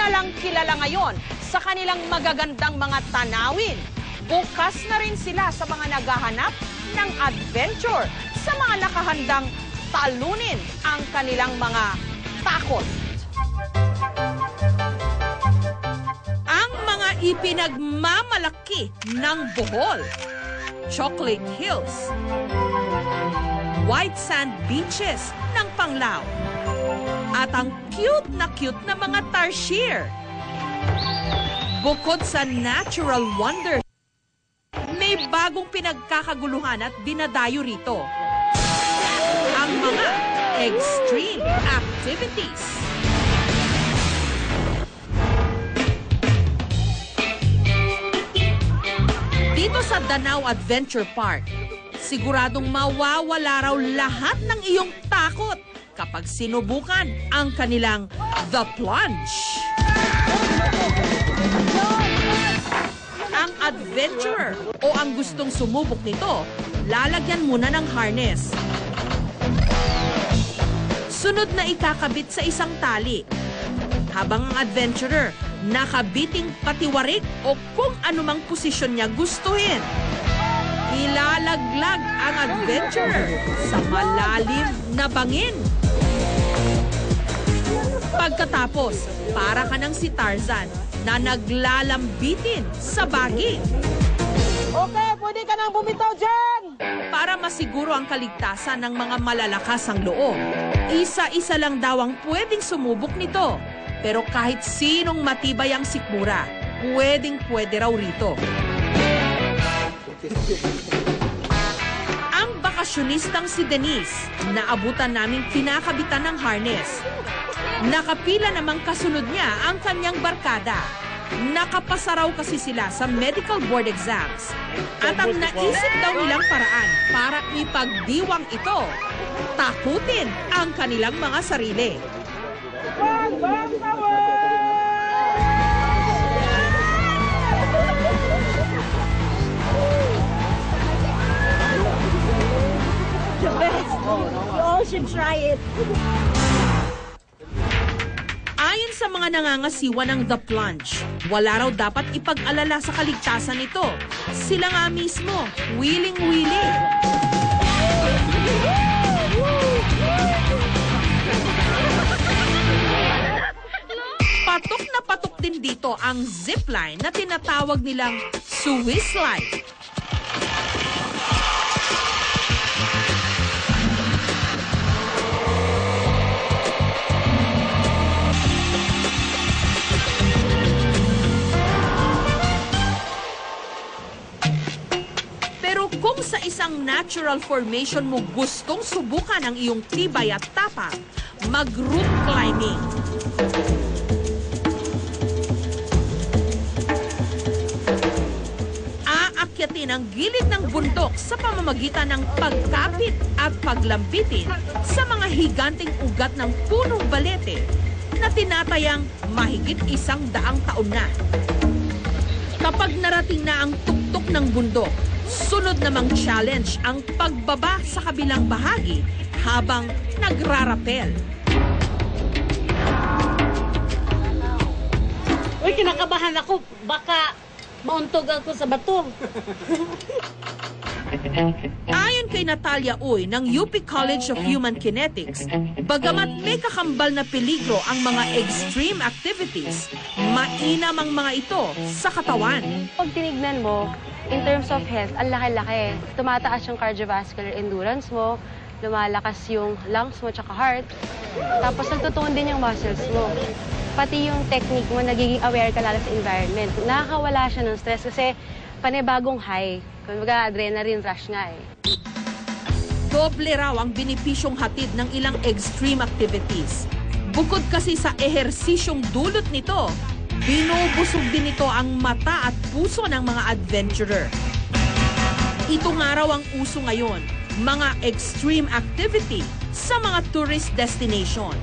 Kilalang kilala ngayon sa kanilang magagandang mga tanawin. Bukas na rin sila sa mga naghahanap ng adventure, sa mga nakahandang talunin ang kanilang mga takot. Ang mga ipinagmamalaki ng Bohol, Chocolate Hills, white sand beaches ng Panglao, at ang cute na mga tarsier. Bukod sa natural wonders, may bagong pinagkakaguluhan at dinadayo rito. Ang mga extreme activities. Dito sa Danao Adventure Park, siguradong mawawala raw lahat ng iyong takot kapag sinubukan ang kanilang The Plunge. Ang adventurer o ang gustong sumubok nito, lalagyan muna ng harness. Sunod na ikakabit sa isang tali. Habang ang adventurer, nakabiting patiwarik o kung anumang posisyon niya gustuhin. Ilalaglag ang adventurer sa malalim na bangin. Pagkatapos, para ka ng si Tarzan na naglalambitin sa bagi. Okay, pwede ka nang bumitaw dyan! Para masiguro ang kaligtasan ng mga malalakas ang loob, isa-isa lang daw ang pwedeng sumubok nito. Pero kahit sinong matibay ang sikmura, pwedeng-pwede raw rito. Ang bakasyonistang si Denise, naabutan naming kinakabitan ng harness. Nakapila namang kasunod niya ang kanyang barkada. Nakapasa raw kasi sila sa medical board exams. At ang naisip daw nilang paraan para ipagdiwang ito, takutin ang kanilang mga sarili. The best. You all should try it. Ayon sa mga nangangasiwa ng The Plunge, wala raw dapat ipag-alala sa kaligtasan nito. Sila nga mismo, willing-willing. Patok na patok din dito ang zipline na tinatawag nilang Swiss Life. Pero kung sa isang natural formation mo gustong subukan ang iyong tibay at tapang, mag-rope climbing. Aakyatin ang gilid ng bundok sa pamamagitan ng pagkapit at paglambitin sa mga higanting ugat ng punong balete na tinatayang mahigit 100 taon na. Kapag narating na ang tuktok ng bundok, sunod namang challenge ang pagbaba sa kabilang bahagi habang nagrarapel. Uy, kinakabahan ako. Baka mauntog ako sa bato. Ayon kay Natalia Uy ng UP College of Human Kinetics, bagamat may kakambal na peligro ang mga extreme activities, mainam ang mga ito sa katawan. Pag tinignan mo, in terms of health, ang laki-laki. Tumataas yung cardiovascular endurance mo, lumalakas yung lungs mo tsaka heart, tapos nagtutuon din yung muscles mo. Pati yung technique mo, nagiging aware ka lalo sa environment. Nakakawala siya ng stress kasi panibagong high. Kumbaga, adrenaline rush nga eh. Doble raw ang benepisyong hatid ng ilang extreme activities. Bukod kasi sa ehersisyong dulot nito, binubusog din ito ang mata at puso ng mga adventurer. Ito nga raw ang uso ngayon, mga extreme activity sa mga tourist destination.